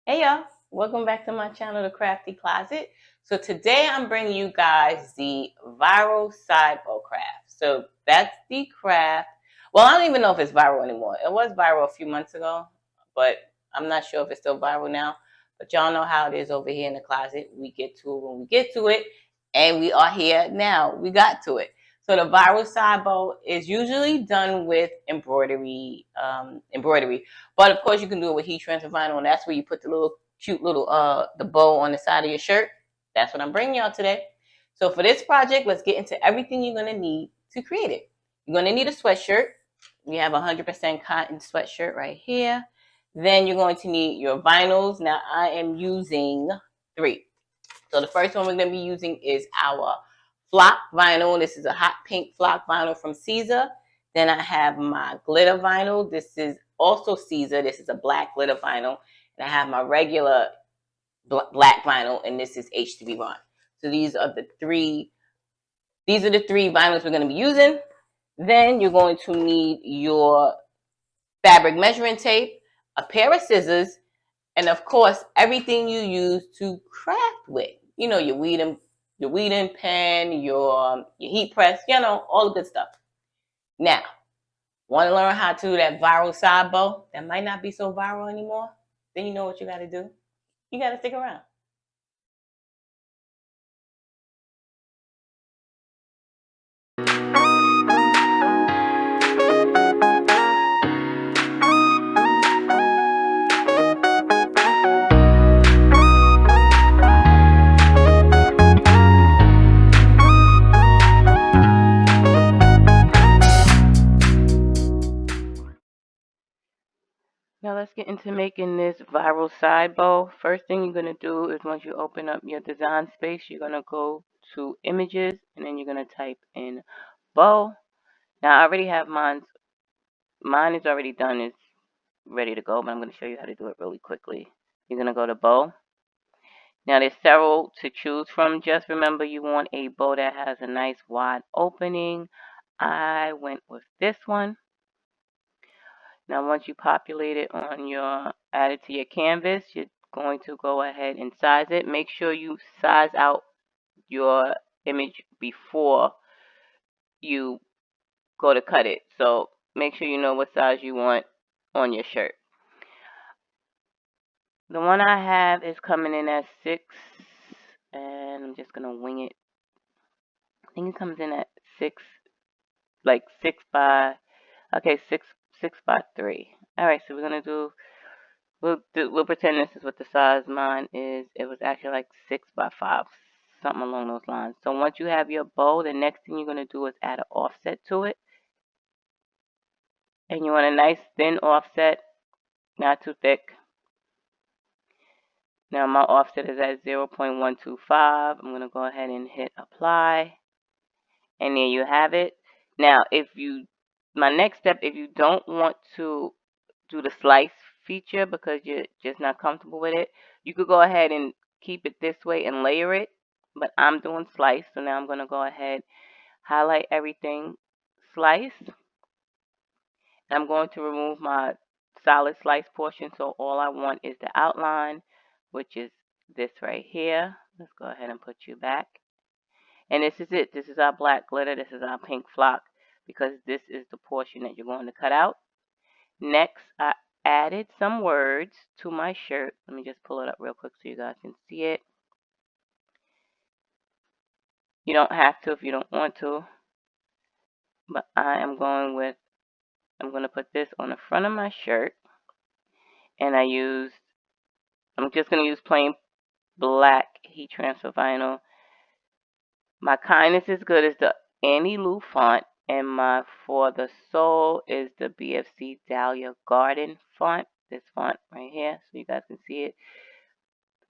Hey y'all, welcome back to my channel, The Crafty Closet. So today I'm bringing you guys the viral side bow craft. So that's the craft. Well, I don't even know if it's viral anymore. It was viral a few months ago, but I'm not sure if it's still viral now. But y'all know how it is over here in the closet. We get to it when we get to it, and we are here now. We got to it. So the viral side bow is usually done with embroidery. But of course, you can do it with heat transfer vinyl, and that's where you put the little cute little the bow on the side of your shirt. That's what I'm bringing y'all today. So for this project, let's get into everything you're gonna need to create it. You're gonna need a sweatshirt. We have a 100% cotton sweatshirt right here. Then you're going to need your vinyls. Now I am using 3. So the first one we're going to be using is our flock vinyl. This is a hot pink flock vinyl from Siser. Then I have my glitter vinyl. This is also Siser. This is a black glitter vinyl. And I have my regular black vinyl, and this is HTVront. So these are the three vinyls we're going to be using. Then you're going to need your fabric measuring tape, a pair of scissors, and of course, everything you use to craft with. You know, your weeding pen, your heat press, all the good stuff. Now, want to learn how to do that viral side bow that might not be so viral anymore? Then you know what you got to do. You got to stick around. Now let's get into making this viral side bow. First thing you're going to do is once you open up your design space, you're going to go to images, and then you're going to type in bow. Now I already have mine. Mine is already done. It's ready to go, but I'm going to show you how to do it really quickly. You're going to go to bow. Now there's several to choose from. Just remember you want a bow that has a nice wide opening. I went with this one. Now once you populate it on your, add it to your canvas, you're going to go ahead and size it. Make sure you size out your image before you go to cut it. So make sure you know what size you want on your shirt. The one I have is coming in at 6, and I'm just going to wing it. I think it comes in at 6, like 6 by, okay, 6 by 3. All right, so we're going to we'll pretend this is what the size mine is. It was actually like 6 by 5, something along those lines. So once you have your bow, the next thing you're going to do is add an offset to it. And you want a nice thin offset, not too thick. Now my offset is at 0.125. I'm going to go ahead and hit apply. And there you have it. Now, my next step, if you don't want to do the slice feature because you're just not comfortable with it, you could go ahead and keep it this way and layer it. But I'm doing slice, so now I'm going to go ahead, highlight everything, slice. And I'm going to remove my solid slice portion, so all I want is the outline, which is this right here. Let's go ahead and put you back. And this is it. This is our black glitter. This is our pink flock, because this is the portion that you're going to cut out. Next, I added some words to my shirt. Let me just pull it up real quick so you guys can see it. You don't have to if you don't want to, but I'm going to put this on the front of my shirt, and I'm just going to use plain black heat transfer vinyl. My kindness is good is the Annie Lou font, and my for the soul is the BFC Dahlia Garden font. This font right here, so you guys can see it.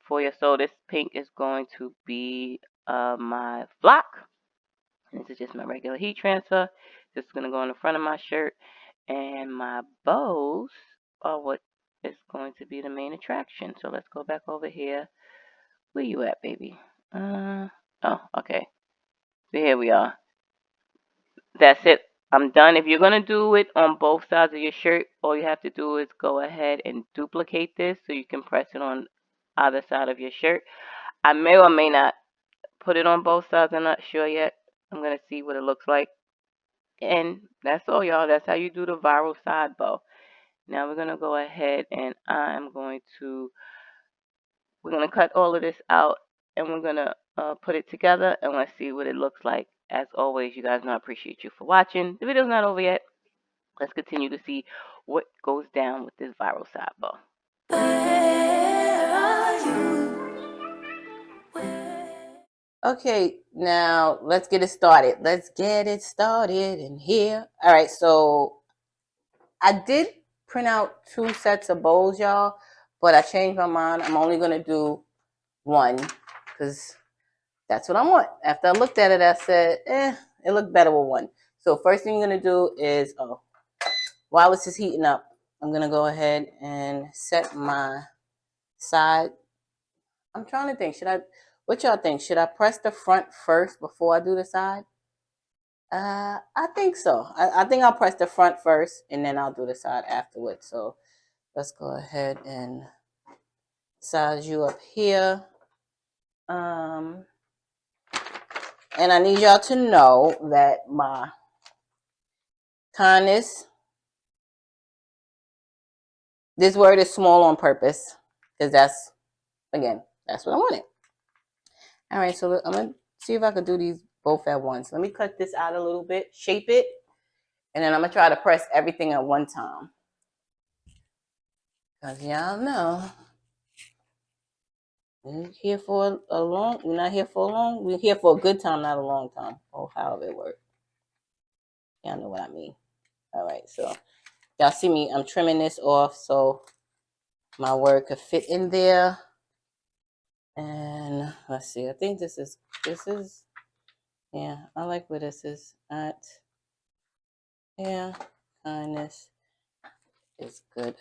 For your soul, this pink is going to be my flock. This is just my regular heat transfer. This is going to go on the front of my shirt, and my bows are what is going to be the main attraction. So let's go back over here. Where you at, baby? Oh, okay. So here we are. That's it. I'm done. If you're going to do it on both sides of your shirt, all you have to do is go ahead and duplicate this so you can press it on either side of your shirt. I may or may not put it on both sides. I'm not sure yet. I'm going to see what it looks like. And that's all, y'all. That's how you do the viral side bow. Now we're going to go ahead and we're going to cut all of this out and we're going to put it together and let's see what it looks like. As always, you guys know I appreciate you for watching. The video's not over yet. Let's continue to see what goes down with this viral side bow. Okay, now let's get it started. Let's get it started in here. All right, so I did print out 2 sets of bows, y'all, but I changed my mind. I'm only going to do one because that's what I want. After I looked at it, I said, it looked better with one. So first thing I'm going to do is, while this is heating up, I'm going to go ahead and set my side. I'm trying to think, what y'all think? Should I press the front first before I do the side? I think so. I think I'll press the front first and then I'll do the side afterwards. So let's go ahead and size you up here. And I need y'all to know that my kindness, this word is small on purpose because that's what I wanted. All right, so I'm going to see if I could do these both at once. Let me cut this out a little bit, shape it, and then I'm going to try to press everything at one time. Because y'all know, we're here for we're not here for a long, we're here for a good time, not a long time. Or however it works. Y'all know what I mean. All right, so y'all see me, I'm trimming this off so my word could fit in there. And let's see, I think this is, yeah, I like where this is at. Yeah, kindness is good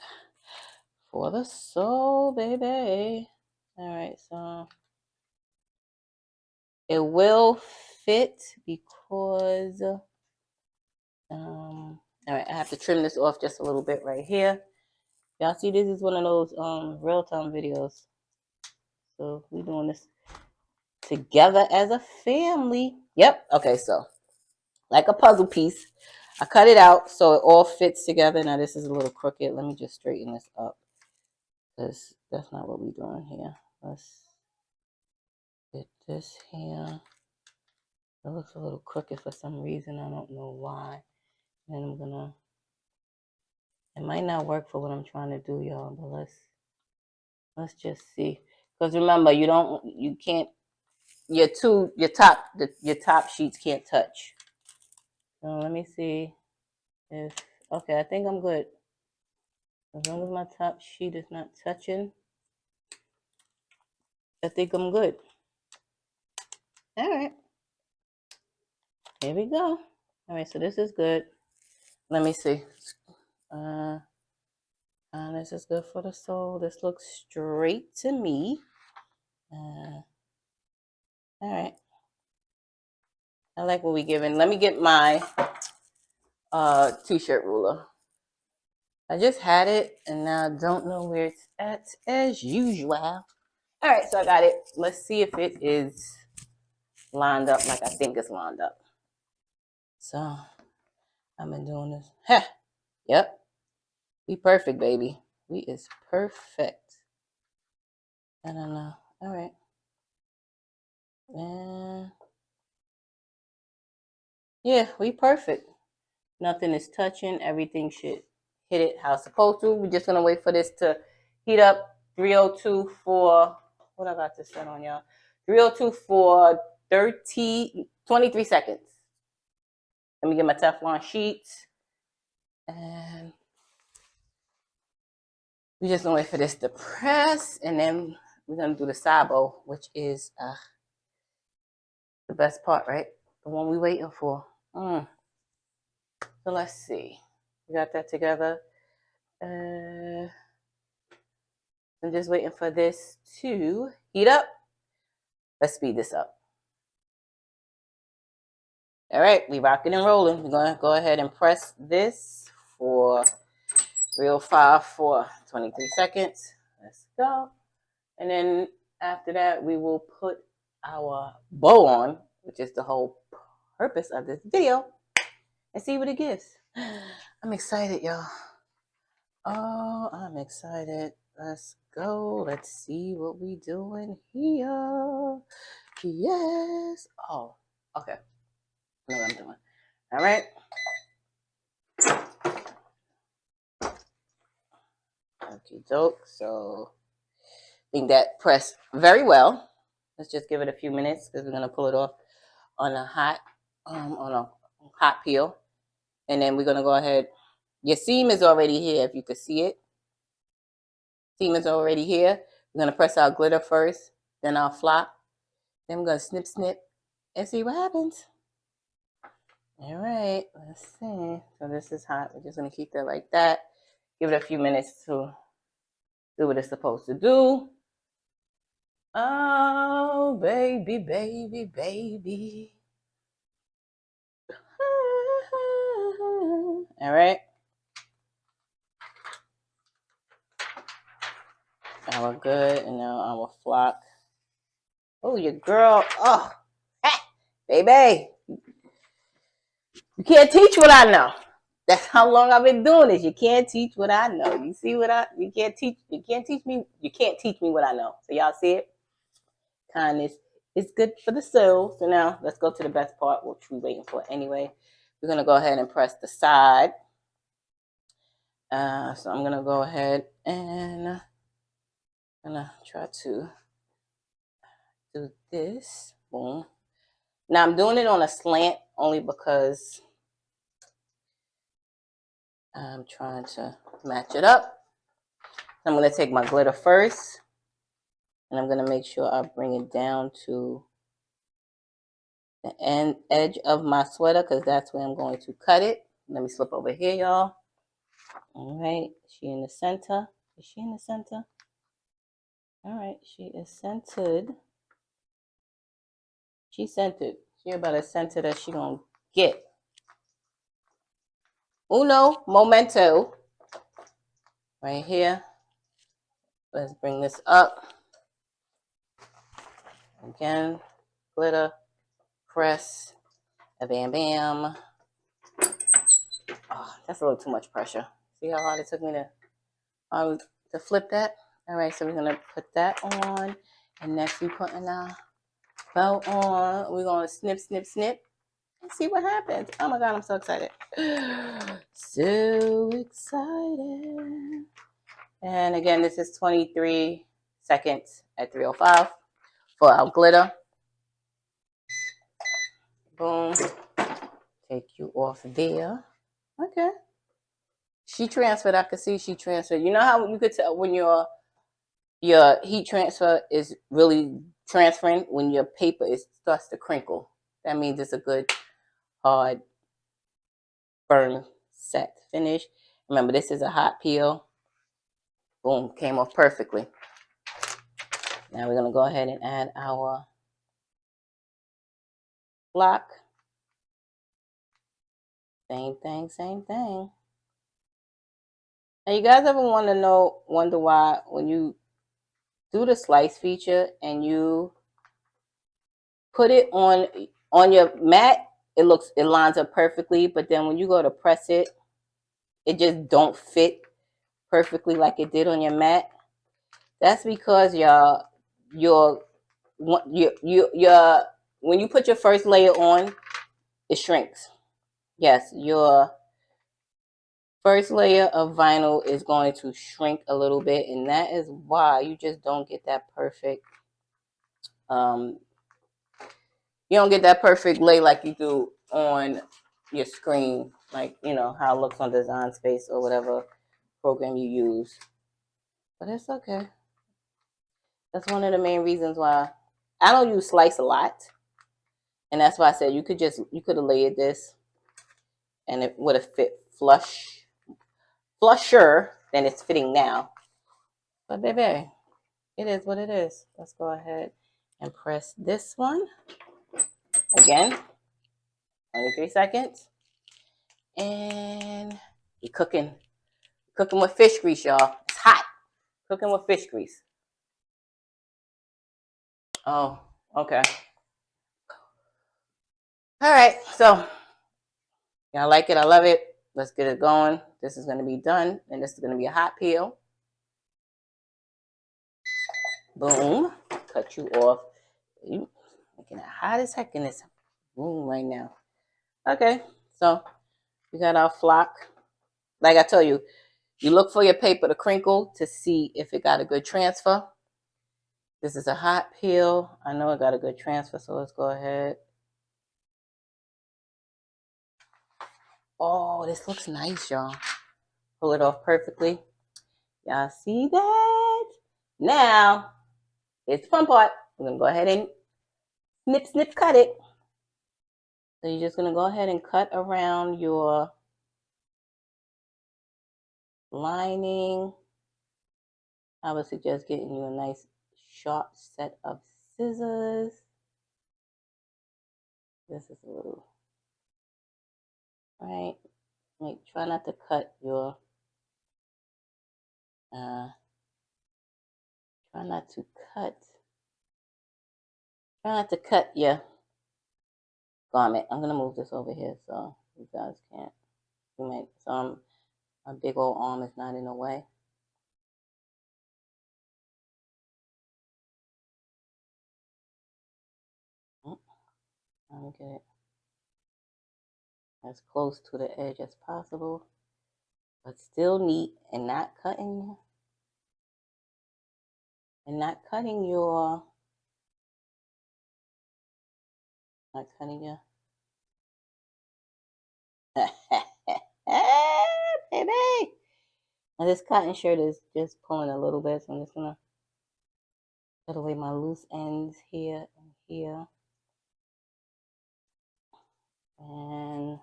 for the soul, baby. All right, so it will fit because, all right, I have to trim this off just a little bit right here. Y'all see, this is one of those real-time videos. So we're doing this together as a family. Yep. Okay, so like a puzzle piece, I cut it out so it all fits together. Now this is a little crooked. Let me just straighten this up because that's not what we're doing here. Let's get this here. It looks a little crooked for some reason. I don't know why. And I'm gonna, it might not work for what I'm trying to do, y'all, but let's just see. Because remember, you can't, your top sheets can't touch. So let me see if, okay, I think I'm good. As long as my top sheet is not touching, I think I'm good. All right. Here we go. All right, so this is good. Let me see. This is good for the soul. This looks straight to me. All right. I like what we're giving. Let me get my t-shirt ruler. I just had it and now I don't know where it's at as usual. All right, so I got it. Let's see if it is lined up like I think it's lined up. So I've been doing this. Huh. Yep. We perfect, baby. We is perfect. I don't know. All right. And yeah, we perfect. Nothing is touching. Everything should hit it how it's supposed to. We're just gonna wait for this to heat up. 302 for, what I got to set on, y'all? 302 for 23 seconds. Let me get my Teflon sheets. And we're just gonna wait for this to press, and then we're gonna do the side bow, which is the best part, right? The one we're waiting for. So let's see. We got that together. I'm just waiting for this to heat up. Let's speed this up. All right, we rocking and rolling. We're gonna go ahead and press this for 305 for 23 seconds. Let's go. And then after that, we will put our bow on, which is the whole purpose of this video, and see what it gives. I'm excited, y'all. Oh, I'm excited. Let's go. Let's see what we doing here. Yes. Oh, okay. I know what I'm doing. All right. Okay, doke. So I think that pressed very well. Let's just give it a few minutes because we're gonna pull it off on a hot peel, and then we're gonna go ahead. Your seam is already here. If you could see it, seam is already here. We're gonna press our glitter first, then our flop. Then we're gonna snip, snip, and see what happens. All right, let's see. So this is hot. We're just gonna keep that like that. Give it a few minutes to do what it's supposed to do. Oh, baby, baby, baby. All right. Our good, and now our flock. Oh, your girl. Oh, baby. You can't teach what I know. That's how long I've been doing this. You can't teach what I know. You see what you can't teach me. You can't teach me what I know. So y'all see it? Kindness is good for the soul. So now let's go to the best part, which we're waiting for anyway. We're gonna go ahead and press the side. So I'm gonna go ahead and I'm gonna try to do this. Boom. Now I'm doing it on a slant only because I'm trying to match it up. I'm going to take my glitter first, and I'm going to make sure I bring it down to the edge of my sweater because that's where I'm going to cut it. Let me slip over here, y'all. All right, she in the center. Is she in the center? All right, she is centered. She's centered. She about as centered as she gonna get. Uno momento. Right here. Let's bring this up. Again, glitter, press, a bam bam. Oh, that's a little too much pressure. See how hard it took me to flip that? All right, so we're gonna put that on, and next we putting our bow on. We're gonna snip, snip, snip, and see what happens. Oh my God, I'm so excited. So excited. And again, this is 23 seconds at 305 for our glitter. Boom. Take you off there. Okay. She transferred. I could see she transferred. You know how you could tell when your heat transfer is really transferring when your paper starts to crinkle. That means it's a good hard firm set finish. Remember, this is a hot peel. Boom, came off perfectly. Now we're gonna go ahead and add our block. Same thing, same thing. Now you guys ever wonder why when you do the slice feature and you put it on your mat, it lines up perfectly, but then when you go to press it, it just don't fit perfectly like it did on your mat. That's because when you put your first layer on, it shrinks. Yes, your first layer of vinyl is going to shrink a little bit, and that is why you just don't get that perfect you don't get that perfect lay like you do on your screen, like how it looks on Design Space or whatever program you use. But it's okay. That's one of the main reasons why I don't use slice a lot, and that's why I said you could have layered this, and it would have fit flusher than it's fitting now. But baby, it is what it is. Let's go ahead and press this one again. 23 seconds. And you're cooking. Cooking with fish grease, y'all. It's hot. Cooking with fish grease. Oh, okay. All right, so y'all like it? I love it. Let's get it going. This is going to be done, and this is going to be a hot peel. Boom. Cut you off. You making it hot as heck in this room right now. Okay, so we got our flock. Like I told you, you look for your paper to crinkle to see if it got a good transfer. This is a hot peel. I know it got a good transfer, so let's go ahead. Oh, this looks nice, y'all. Pull it off perfectly. Y'all see that? Now, here's the fun part. We're going to go ahead and snip, snip, cut it. So you're just going to go ahead and cut around your lining. I would suggest getting you a nice sharp set of scissors. This is a little, right? Try not to cut your, try not to cut your garment. I'm gonna move this over here so you guys can't. So my big old arm is not in the way. Let me get it as close to the edge as possible, but still neat and not cutting your, not cutting your, baby. Now this cotton shirt is just pulling a little bit, so I'm just gonna cut away my loose ends here and here. And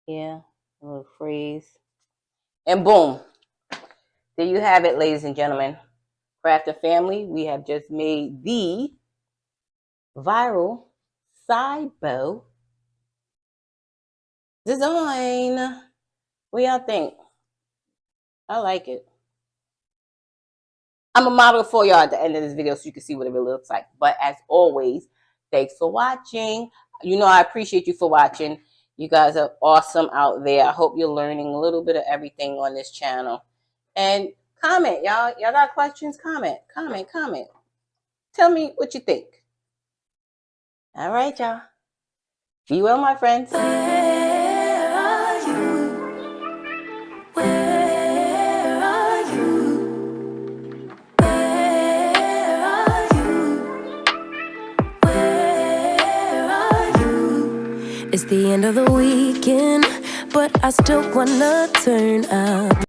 here, a little freeze. And boom. There you have it, ladies and gentlemen. Craft and family, we have just made the viral side bow design. What y'all think? I like it. I'm a model for y'all at the end of this video so you can see what it really looks like. But as always, thanks for watching. You know I appreciate you for watching. You guys are awesome out there. I hope you're learning a little bit of everything on this channel. And comment, y'all. Y'all got questions? Comment. Tell me what you think. All right, y'all. Be well, my friends. Where are you? Where are you? Where are you? Where are you? It's the end of the weekend, but I still wanna turn up.